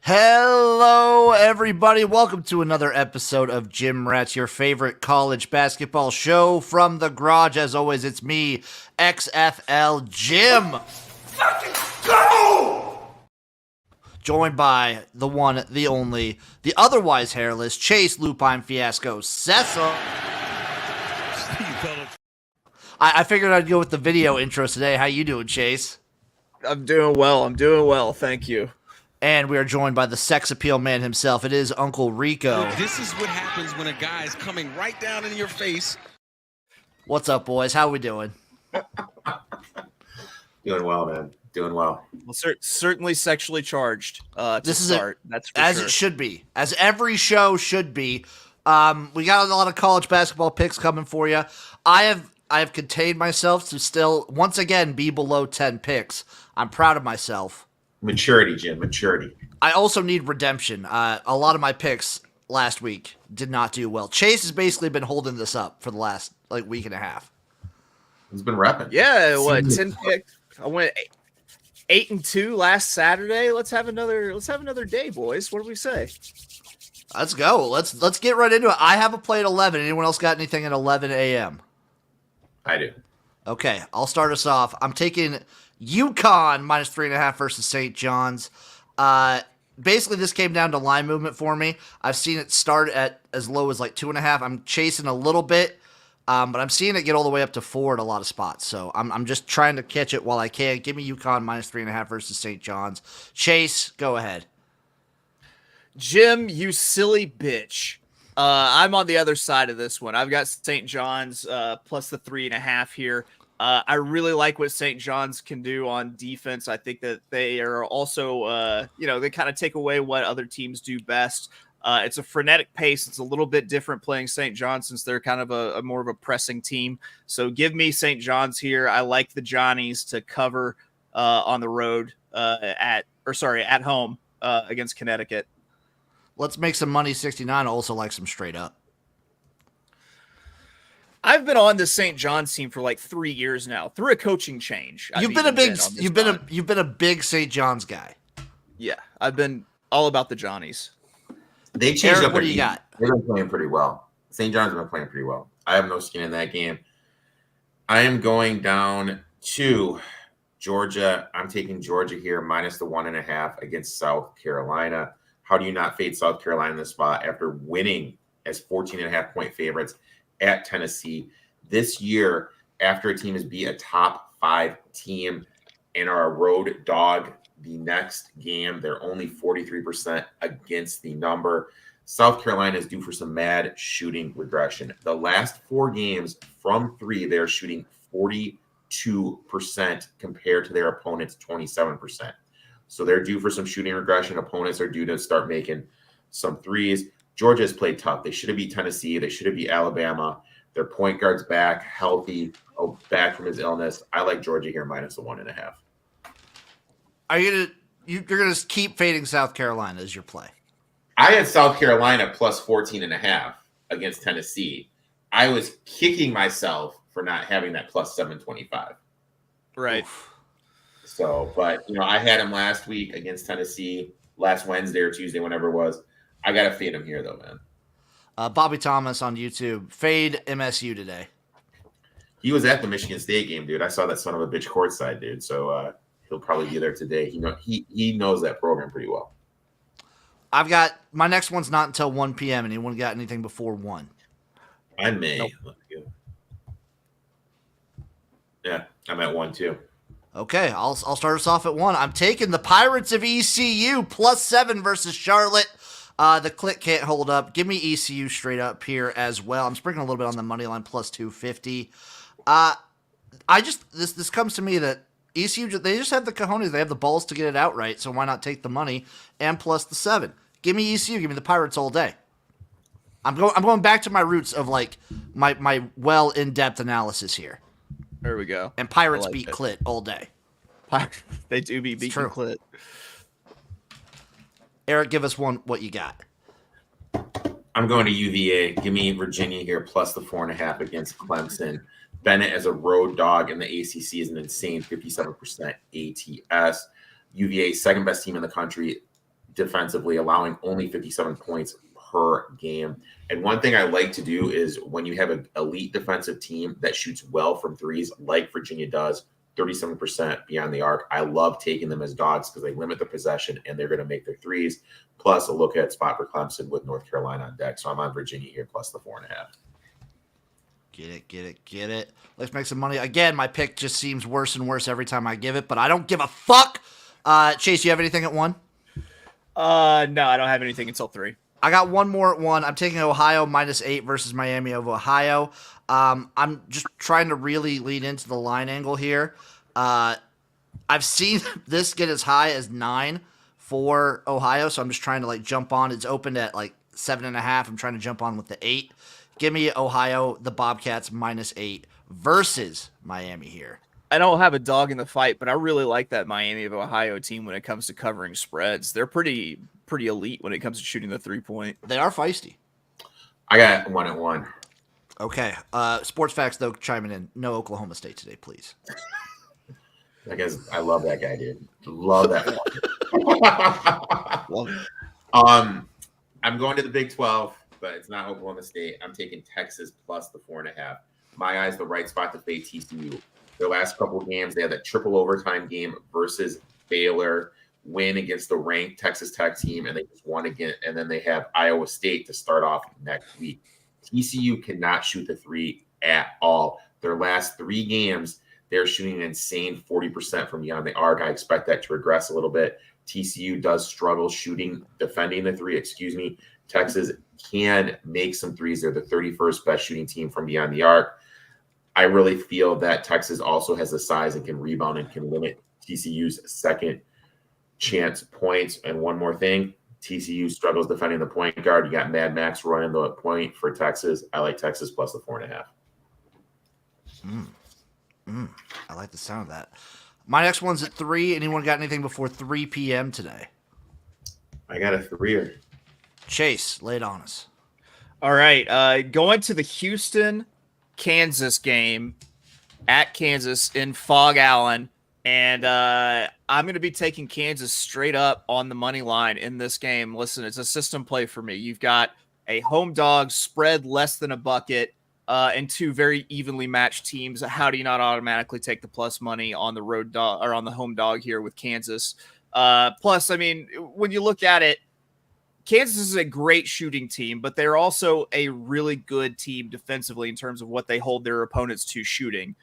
Hello, everybody. Welcome to another episode of Jim Rats, your favorite college basketball show from the garage. As always, it's me, XFL Jim. Fucking go! Joined by the one, the only, the otherwise hairless Chase Lupine Fiasco Sessoms. I figured I'd go with the video intros today. How you doing, Chase? I'm doing well. Thank you. And we are joined by the sex appeal man himself. It is Uncle Rico. This is what happens when a guy is coming right down in your face. What's up, boys? How we doing? Doing well, man. Doing well. Well, certainly sexually charged. This is that's for as sure. it should be, as every show should be. We got a lot of college basketball picks coming for you. I have contained myself to still once again be below 10 picks. I'm proud of myself. Maturity, Jim. Maturity. I also need redemption. A lot of my picks last week did not do well. Chase has basically been holding this up for the last week and a half. He's been repping. Yeah, what 10 picks? I went 8-2 last Saturday. Let's have another day, boys. What do we say? Let's go. Let's get right into it. I have a play at 11. Anyone else got anything at 11 a.m.? I do. Okay, I'll start us off. I'm taking UConn minus 3.5 versus St. John's. Basically, this came down to line movement for me. I've seen it start at as low as 2.5. I'm chasing a little bit, but I'm seeing it get all the way up to 4 at a lot of spots. So I'm just trying to catch it while I can. Give me UConn minus 3.5 versus St. John's. Chase, go ahead. Jim, you silly bitch. I'm on the other side of this one. I've got St. John's plus the 3.5 here. I really like what St. John's can do on defense. I think that they are also, they kind of take away what other teams do best. It's a frenetic pace. It's a little bit different playing St. John's since they're kind of a more of a pressing team. So give me St. John's here. I like the Johnnies to cover on the road at home against Connecticut. Let's make some money 69. I also like some straight up. I've been on the St. John's team for 3 years now through a coaching change. You've been a big St. John's guy. Yeah, I've been all about the Johnnies. They changed Erik, up. what do you got? They've been playing pretty well. St. John's have been playing pretty well. I have no skin in that game. I am going down to Georgia. I'm taking Georgia here minus the 1.5 against South Carolina. How do you not fade South Carolina in this spot after winning as 14.5 point favorites at Tennessee this year after a team has beat a top 5 team and are a road dog the next game? They're only 43% against the number. South Carolina is due for some mad shooting regression. The last 4 games from 3, they're shooting 42% compared to their opponents' 27%. So they're due for some shooting regression. Opponents are due to start making some threes. Georgia has played tough. They should have beat Tennessee. They should have beat Alabama. Their point guard's back, healthy, back from his illness. I like Georgia here minus the 1.5. Are you're gonna keep fading South Carolina as your play? I had South Carolina plus 14.5 against Tennessee. I was kicking myself for not having that plus 725. Right. Oof. So, but I had him last week against Tennessee, last Wednesday or Tuesday, whenever it was. I got to fade him here, though, man. Bobby Thomas on YouTube. Fade MSU today. He was at the Michigan State game, dude. I saw that son of a bitch courtside, dude. So he'll probably be there today. He knows that program pretty well. I've got my next one's not until 1 p.m. Anyone got anything before 1? I may. Nope. Yeah, I'm at 1 too. Okay, I'll start us off at 1. I'm taking the Pirates of ECU plus 7 versus Charlotte. The click can't hold up. Give me ECU straight up here as well. I'm sprinkling a little bit on the money line plus 250. This comes to me that ECU, they just have the cojones. They have the balls to get it outright, so why not take the money and plus the 7? Give me ECU. Give me the Pirates all day. I'm going back to my roots of my well in-depth analysis here. There we go. And Pirates like beat it. Clit all day. They do be beating true. Clit. Erik, give us what you got. I'm going to UVA. Give me Virginia here plus the 4.5 against Clemson. Bennett as a road dog in the ACC is an insane 57% ATS. UVA, second best team in the country defensively, allowing only 57 points per game. And one thing I like to do is when you have an elite defensive team that shoots well from threes, like Virginia does, 37% beyond the arc, I love taking them as dogs because they limit the possession and they're going to make their threes. Plus a look at spot for Clemson with North Carolina on deck. So I'm on Virginia here plus the 4.5. Get it. Let's make some money. Again, my pick just seems worse and worse every time I give it, but I don't give a fuck. Chase, you have anything at 1? No, I don't have anything until 3. I got one more at 1. I'm taking Ohio -8 versus Miami of Ohio. I'm just trying to really lean into the line angle here. I've seen this get as high as 9 for Ohio, so I'm just trying to like jump on. It's opened at like 7.5. I'm trying to jump on with the 8. Give me Ohio, the Bobcats -8 versus Miami here. I don't have a dog in the fight, but I really like that Miami of Ohio team when it comes to covering spreads. They're pretty elite when it comes to shooting the 3-point. They are feisty. I got 1 at 1. Okay. Sports Facts, though, chiming in. No Oklahoma State today, please. I guess I love that guy, dude. Love that Love it. I'm going to the Big 12, but it's not Oklahoma State. I'm taking Texas plus the 4.5. My eyes, the right spot to fade TCU. Their last couple of games, they had that triple overtime game versus Baylor, win against the ranked Texas Tech team, and they just won again. And then they have Iowa State to start off next week. TCU cannot shoot the 3 at all. Their last 3 games, they're shooting an insane 40% from beyond the arc. I expect that to regress a little bit. TCU does struggle defending the 3, Texas can make some threes. They're the 31st best shooting team from beyond the arc. I really feel that Texas also has the size and can rebound and can limit TCU's second chance points. And one more thing, TCU struggles defending the point guard. You got Mad Max running the point for Texas. I like Texas plus the 4.5. I like the sound of that. My next one's at 3. Anyone got anything before 3 p.m. today? I got a 3-er. Chase, lay it on us. All right. Going to the Houston-Kansas game at Kansas in Fog Allen. And I'm going to be taking Kansas straight up on the money line in this game. Listen, it's a system play for me. You've got a home dog spread less than a bucket and 2 very evenly matched teams. How do you not automatically take the plus money on the road dog or on the home dog here with Kansas? Plus, I mean, when you look at it, Kansas is a great shooting team, but they're also a really good team defensively in terms of what they hold their opponents to shooting.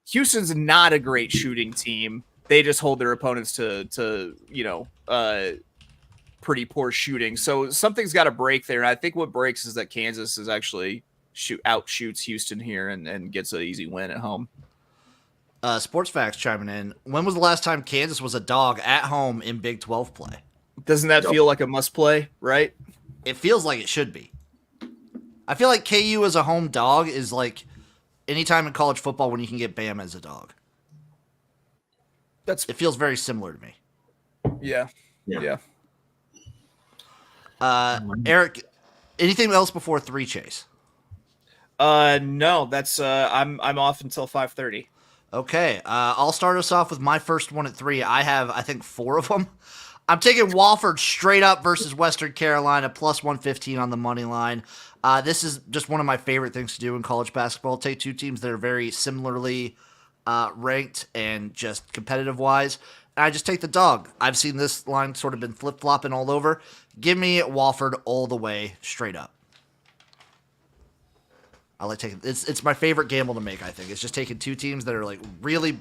Houston's not a great shooting team. They just hold their opponents to pretty poor shooting. So something's got to break there. And I think what breaks is that Kansas is actually outshoots Houston here and gets an easy win at home. Sports Facts chiming in. When was the last time Kansas was a dog at home in Big 12 play? Doesn't that feel like a must play, right? It feels like it should be. I feel like KU as a home dog is like anytime in college football when you can get Bama as a dog. It feels very similar to me. Yeah. Erik, anything else before 3, Chase? No, that's I'm off until 5:30. Okay, I'll start us off with my first one at 3. I have, I think, 4 of them. I'm taking Wofford straight up versus Western Carolina, plus 115 on the money line. This is just one of my favorite things to do in college basketball. Take 2 teams that are very similarly ranked and just competitive-wise, and I just take the dog. I've seen this line sort of been flip-flopping all over. Give me Wofford all the way, straight up. I like taking it's my favorite gamble to make, I think. It's just taking 2 teams that are like really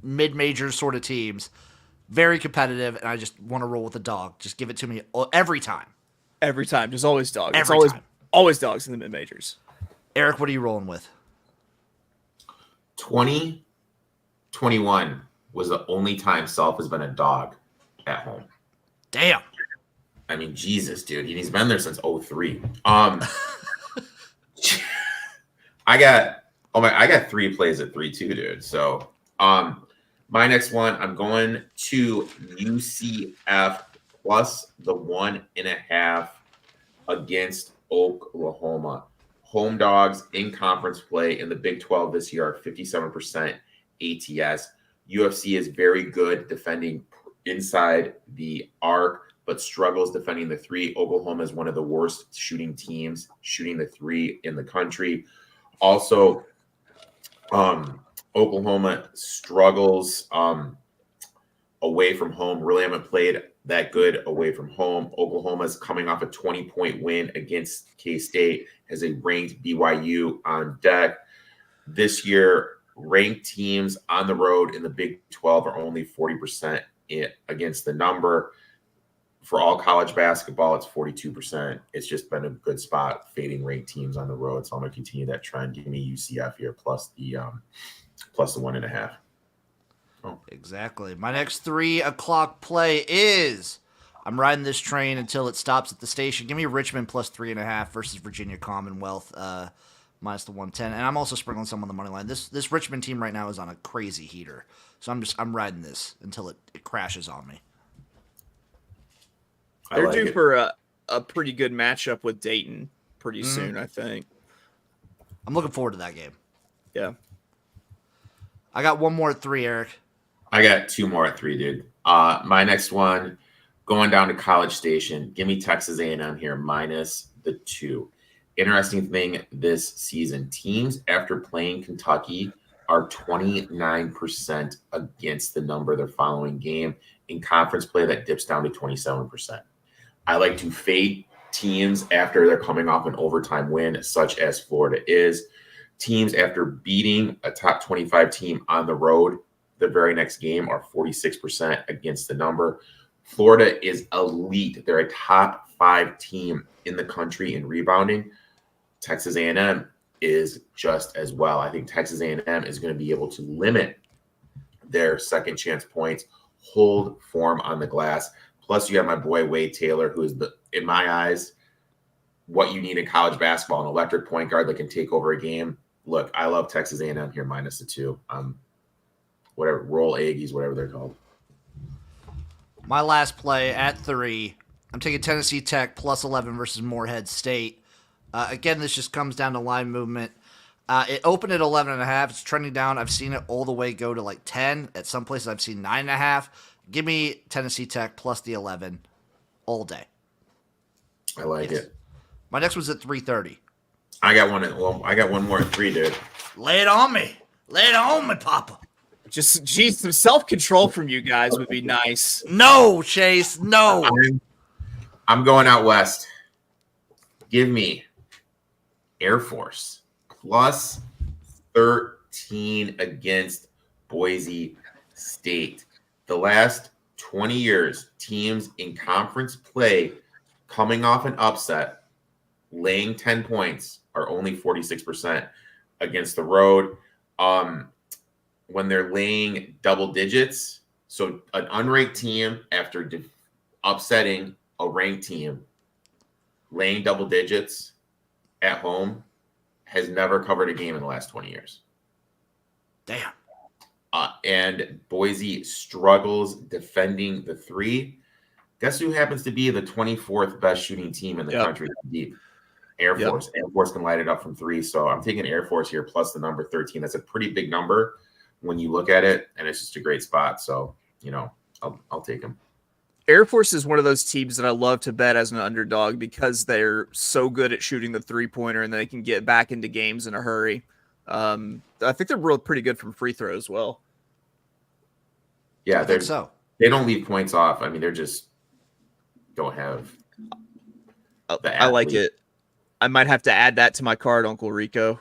mid-major sort of teams, very competitive, and I just want to roll with the dog. Just give it to me every time. Every time. Just always dogs. Every it's time. Always dogs in the mid-majors. Erik, what are you rolling with? 2021 was the only time Self has been a dog at home. Damn. I mean, Jesus, dude. He's been there since 2003. I got 3 plays at 3 too, dude. So my next one, I'm going to UCF plus the 1.5 against Oklahoma. Home dogs in conference play in the Big 12 this year are 57% ATS. UFC is very good defending inside the arc, but struggles defending the three. Oklahoma is one of the worst shooting teams, shooting the three in the country. Also, Oklahoma struggles away from home. Really haven't played that good away from home. Oklahoma's coming off a 20-point win against K-State, has a ranked BYU on deck. This year, ranked teams on the road in the Big 12 are only 40% against the number. For all college basketball, it's 42%. It's just been a good spot fading ranked teams on the road. So I'm going to continue that trend. Give me UCF here plus the 1.5. Oh. Exactly. My next 3 o'clock play is I'm riding this train until it stops at the station. Give me Richmond plus 3.5 versus Virginia Commonwealth minus the 110. And I'm also sprinkling some on the money line. This Richmond team right now is on a crazy heater. So I'm riding this until it crashes on me. They're due for a pretty good matchup with Dayton pretty soon, I think. I'm looking forward to that game. Yeah. I got one more at 3, Eric. I got 2 more at 3, dude. My next one, going down to College Station. Give me Texas A&M here, minus the 2. Interesting thing this season, teams after playing Kentucky are 29% against the number of their following game. In conference play, that dips down to 27%. I like to fade teams after they're coming off an overtime win, such as Florida is. Teams after beating a top 25 team on the road, the very next game are 46% against the number. Florida is elite. They're a top 5 team in the country in rebounding. Texas A&M is just as well. I think Texas A&M is going to be able to limit their second chance points, hold form on the glass. Plus, you have my boy Wade Taylor, who is, in my eyes, what you need in college basketball, an electric point guard that can take over a game. Look, I love Texas A&M here, minus the 2. Whatever, roll Aggies, whatever they're called. My last play at 3, I'm taking Tennessee Tech plus 11 versus Morehead State. Again, this just comes down to line movement. It opened at 11.5. It's trending down. I've seen it all the way go to like 10. At some places, I've seen 9.5. Give me Tennessee Tech plus the 11 all day. I like it. My next one's at 3:30. I got one more at 3, dude. Lay it on me. Lay it on me, Papa. Just, geez, some self-control from you guys would be nice. No, Chase, no. I'm going out west. Give me Air Force plus 13 against Boise State. The last 20 years, teams in conference play coming off an upset, laying 10 points, are only 46% against the road. When they're laying double digits, so an unranked team after upsetting a ranked team, laying double digits at home has never covered a game in the last 20 years. Damn. And Boise struggles defending the 3. Guess who happens to be the 24th best shooting team in the country? Deep. Air Force. Air Force can light it up from 3. So I'm taking Air Force here plus the number 13. That's a pretty big number when you look at it, and it's just a great spot. So, I'll take them. Air Force is one of those teams that I love to bet as an underdog because they're so good at shooting the 3-pointer and they can get back into games in a hurry. I think they're pretty good from free throw as well. Yeah, I think so. They don't leave points off. I mean, they're just don't have. I like it. I might have to add that to my card, Uncle Rico.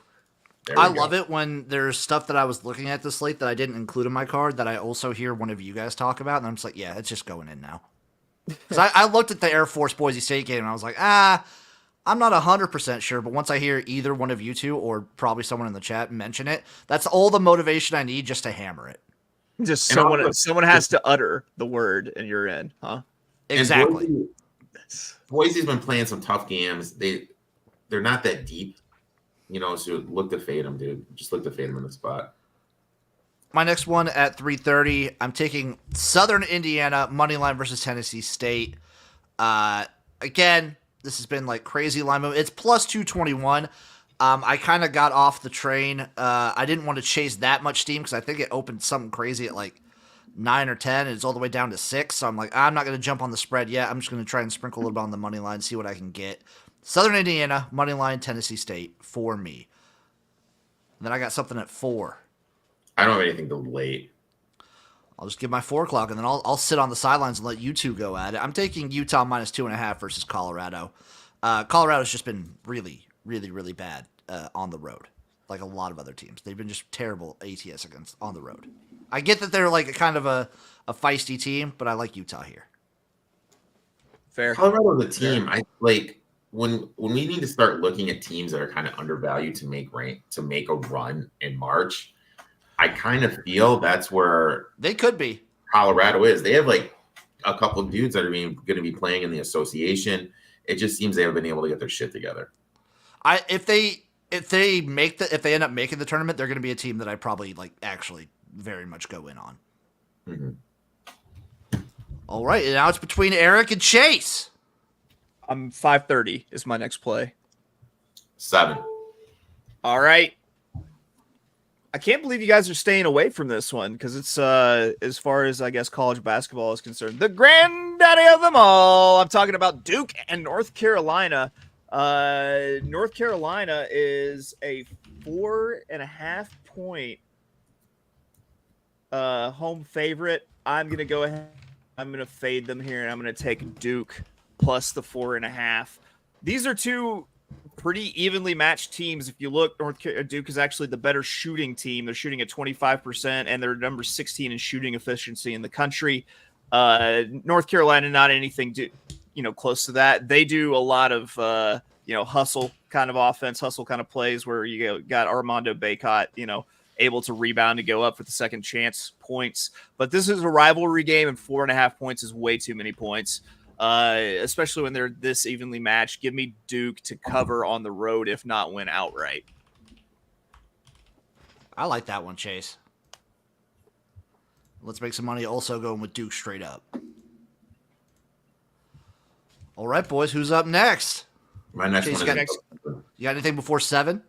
I love it when there's stuff that I was looking at this late that I didn't include in my card that I also hear one of you guys talk about, and I'm just like, yeah, it's just going in now. Because I looked at the Air Force Boise State game, and I was like, I'm not 100% sure, but once I hear either one of you two or probably someone in the chat mention it, that's all the motivation I need just to hammer it. Just someone has to utter the word, and you're in, huh? Exactly. Boise's been playing some tough games. They're not that deep, so look to fade them, dude. Just look to fade them in the spot. My next one at 3:30, I'm taking Southern Indiana moneyline versus Tennessee State. Again, this has been like crazy line movement. It's plus 221. I kind of got off the train. I didn't want to chase that much steam because I think it opened something crazy at like 9 or 10, and it's all the way down to 6. So I'm like, I'm not going to jump on the spread yet. I'm just going to try and sprinkle a little bit on the money line, see what I can get. Southern Indiana, money line, Tennessee State for me. And then I got something at 4. I don't have anything till late. I'll just give my 4 o'clock, and then I'll sit on the sidelines and let you two go at it. I'm taking Utah minus 2.5 versus Colorado. Colorado's just been really, really, really bad on the road, like a lot of other teams. They've been just terrible ATS against on the road. I get that they're like a kind of a feisty team, but I like Utah here. Fair. Colorado's a team. I like when we need to start looking at teams that are kind of undervalued to make a run in March. I kind of feel that's where they could be. Colorado is. They have like a couple of dudes that are going to be playing in the association. It just seems they haven't been able to get their shit together. If they end up making the tournament, they're going to be a team that I probably like actually very much go in on. Mm-hmm. All right, and now it's between Erik and Chase. I'm 5:30 is my next play. 7. All right. I can't believe you guys are staying away from this one because it's as far as I guess college basketball is concerned, the granddaddy of them all. I'm talking about Duke and North Carolina. North Carolina is a 4.5 point home favorite. I'm gonna go ahead. I'm gonna fade them here, and I'm gonna take Duke plus the 4.5. These are two pretty evenly matched teams. If you look, Duke is actually the better shooting team. They're shooting at 25%, and they're number 16 in shooting efficiency in the country. North Carolina, not anything close to that. They do a lot of hustle kind of offense, hustle kind of plays where you got Armando Bacot, able to rebound to go up for the second chance points. But this is a rivalry game, and 4.5 points is way too many points. Especially when they're this evenly matched. Give me Duke to cover on the road, if not win outright. I like that one, Chase. Let's make some money also going with Duke straight up. All right, boys, who's up next? My next Chase, one you got anything before 7?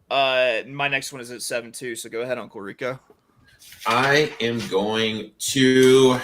My next one is at 7 too, so go ahead, Uncle Rico. I am going to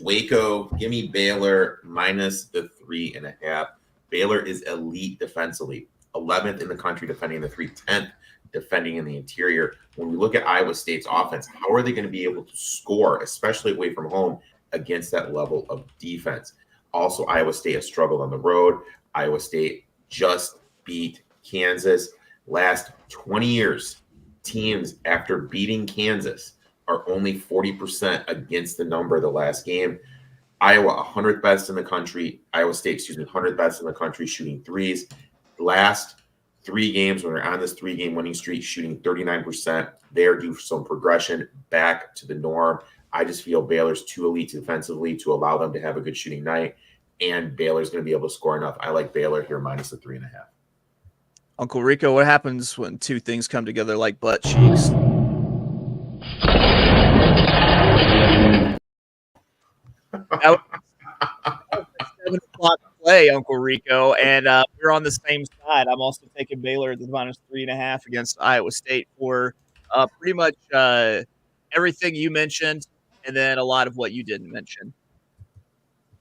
Waco. Give me Baylor minus the 3.5. Baylor is elite defensively, 11th in the country defending the 3, 10th defending in the interior. When we look at Iowa State's offense, how are they going to be able to score, especially away from home, against that level of defense? Also, Iowa State has struggled on the road. Iowa State just beat Kansas. Last 20 years, teams after beating Kansas are only 40% against the number of the last game. Iowa, 100th best in the country. Iowa State, 100th best in the country shooting threes. Last 3 games, when they're on this 3-game winning streak, shooting 39%. They're due for some progression back to the norm. I just feel Baylor's too elite defensively to allow them to have a good shooting night, and Baylor's going to be able to score enough. I like Baylor here minus the 3.5. Uncle Rico, what happens when two things come together like butt cheeks? That was a 7 o'clock play, Uncle Rico, and we're on the same side. I'm also taking Baylor at the minus 3.5 against Iowa State for pretty much everything you mentioned, and then a lot of what you didn't mention.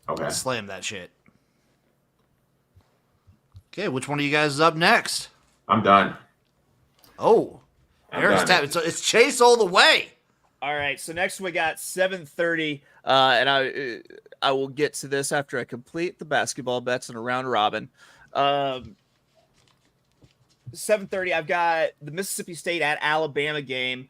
Okay. Slam that shit. Okay, which one of you guys is up next? I'm done. Oh, I'm Eric's done. tapping. So it's Chase all the way. All right, so next we got 7:30, and I will get to this after I complete the basketball bets in a round robin. 7:30, I've got the Mississippi State at Alabama game.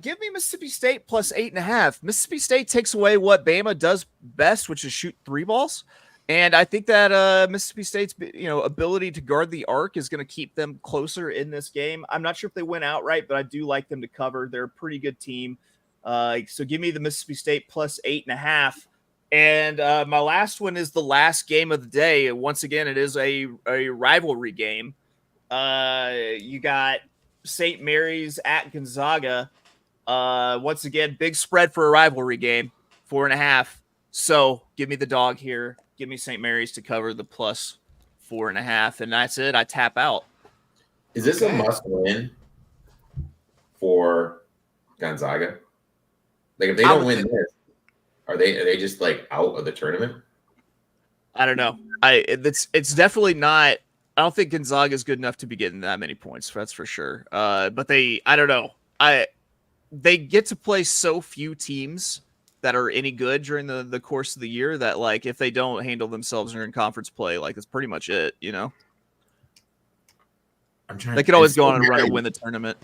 Give me Mississippi State plus 8.5. Mississippi State takes away what Bama does best, which is shoot 3 balls. And I think that Mississippi State's ability to guard the arc is going to keep them closer in this game. I'm not sure if they win outright, but I do like them to cover. They're a pretty good team. So give me the Mississippi State plus 8.5. And my last one is the last game of the day. Once again, it is a rivalry game. You got St. Mary's at Gonzaga. Once again, big spread for a rivalry game, 4.5. So give me the dog here. Give me St. Mary's to cover the plus 4.5, and that's it. I tap out. Is this a must win for Gonzaga? Like if they I don't would win think- this, are they just like out of the tournament? I don't know. It's definitely not. I don't think Gonzaga is good enough to be getting that many points. That's for sure. But I don't know. They get to play so few teams that are any good during the course of the year that like if they don't handle themselves during conference play, like that's pretty much it. You know, I'm trying. they could always and go on St. and run and Mary's- win the tournament.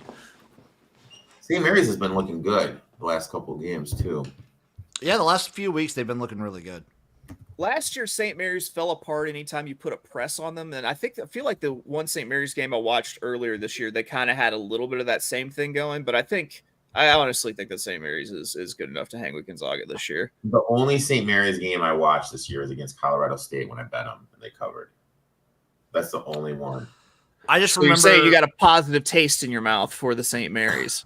St. Mary's has been looking good the last couple of games too. Yeah, the last few weeks they've been looking really good. Last year, St. Mary's fell apart anytime you put a press on them. And I feel like the one St. Mary's game I watched earlier this year, they kind of had a little bit of that same thing going. But I honestly think that St. Mary's is good enough to hang with Gonzaga this year. The only St. Mary's game I watched this year was against Colorado State when I bet them and they covered. That's the only one. I just So remember you're saying you got a positive taste in your mouth for the St. Mary's.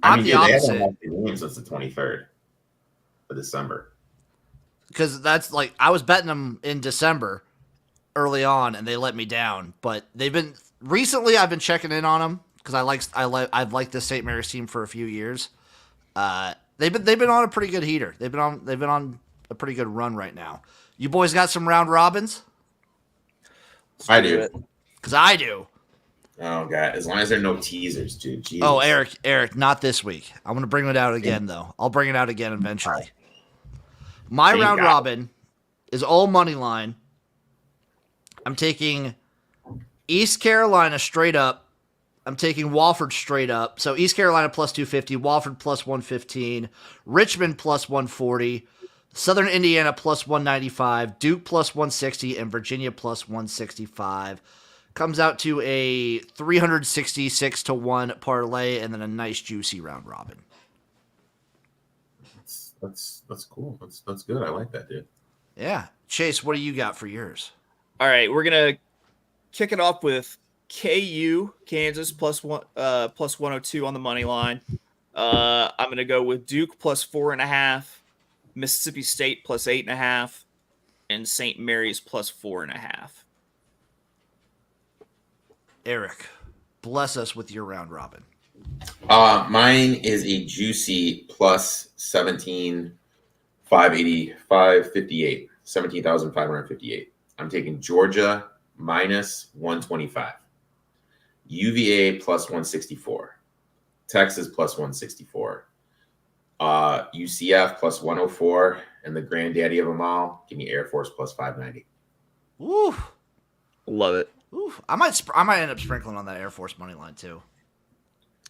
I'm the dude, they opposite. haven't lost the game since the 23rd of December. because that's like I was betting them in December early on, and they let me down. But they've been recently. I've been checking in on them because I've liked this St. Mary's team for a few years. They've been on a pretty good heater. They've been on a pretty good run right now. You boys got some round robins? I do. Because I do. Oh god! As long as there are no teasers, dude. Jesus. Oh, Erik, not this week. I'm gonna bring it out again though. I'll bring it out again eventually. My Thank round God. robin is all money line. I'm taking East Carolina straight up. I'm taking Wofford straight up. So East Carolina plus 250, Wofford plus 115, Richmond plus 140, Southern Indiana plus 195, Duke plus 160, and Virginia plus 165. Comes out to a 366-1 parlay and then a nice juicy round robin. That's cool. That's good. I like that, dude. Yeah. Chase, what do you got for yours? All right, we're gonna kick it off with KU, Kansas plus 102 on the money line. I'm gonna go with Duke plus 4.5, Mississippi State plus 8.5, and St. Mary's plus 4.5. Erik, bless us with your round robin. Mine is a juicy plus 17,558. 17,558. I'm taking Georgia minus 125. UVA plus 164. Texas plus 164. UCF plus 104. And the granddaddy of them all, give me Air Force plus 590. Woo. Love it. Ooh, I might end up sprinkling on that Air Force money line too.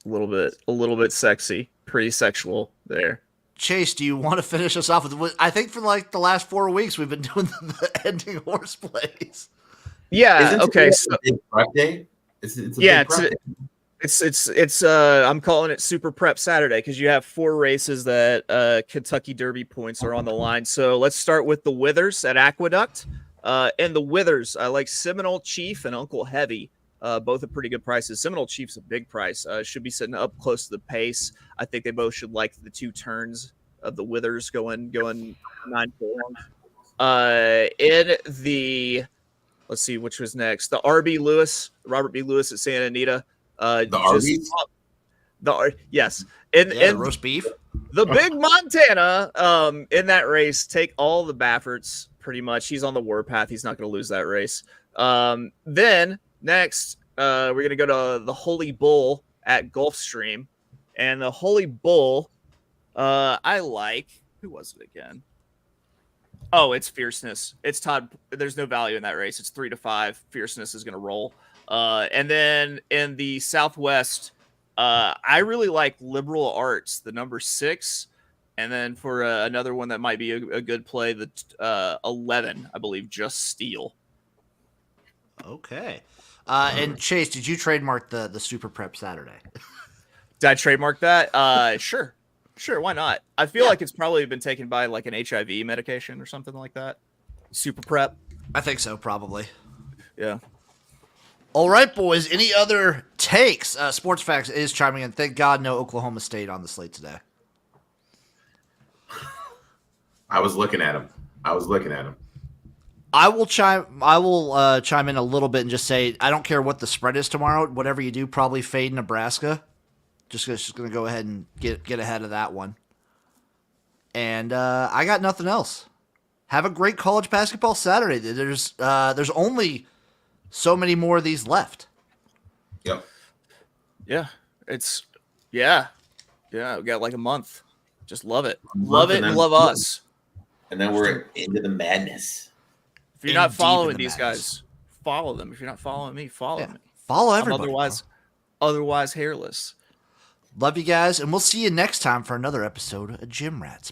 A little bit sexy, pretty sexual there. Chase, do you want to finish us off with? I think for like the last 4 weeks we've been doing the ending horse plays. Yeah. Isn't Okay. today So a big prep day? It's a yeah, big prep day. it's I'm calling it Super Prep Saturday because you have 4 races that Kentucky Derby points are on the line. So let's start with the Withers at Aqueduct. And the Withers, I like Seminole Chief and Uncle Heavy. Both at pretty good prices. Seminole Chief's a big price. Should be sitting up close to the pace. I think they both should like the 2 turns of the Withers going 9 furlongs. In the let's see which was next. The Robert B. Lewis at Santa Anita. Arby's? Yes. Yeah, roast beef. The big Montana in that race, take all the Bafferts pretty much. He's on the warpath. He's not going to lose that race. Then next, we're going to go to the Holy Bull at Gulfstream. And the Holy Bull, I like. Who was it again? Oh, it's Fierceness. It's Todd. There's no value in that race. It's 3-5. Fierceness is going to roll. And then in the Southwest, I really like Liberal Arts, the number 6. And then for another one that might be a good play, the 11, I believe, Just Steel. Okay. And Chase, did you trademark the Super Prep Saturday? Did I trademark that? Sure. Why not? I feel like it's probably been taken by like an HIV medication or something like that. Super Prep. I think so, probably. Yeah. All right, boys. Any other takes? Sports Facts is chiming in. Thank God no Oklahoma State on the slate today. I was looking at him. I will chime in a little bit and just say I don't care what the spread is tomorrow. Whatever you do, probably fade Nebraska. Just gonna go ahead and get ahead of that one. And I got nothing else. Have a great college basketball Saturday. There's only so many more of these left. Yep. Yeah, it's we got like a month. Just love it, month love it, and and then- love us. And then we're into the madness. If you're In not deep in following the these madness. guys, follow them. If you're not following me, follow me. Follow I'm everybody. otherwise hairless. Love you guys, and we'll see you next time for another episode of Gym Rats.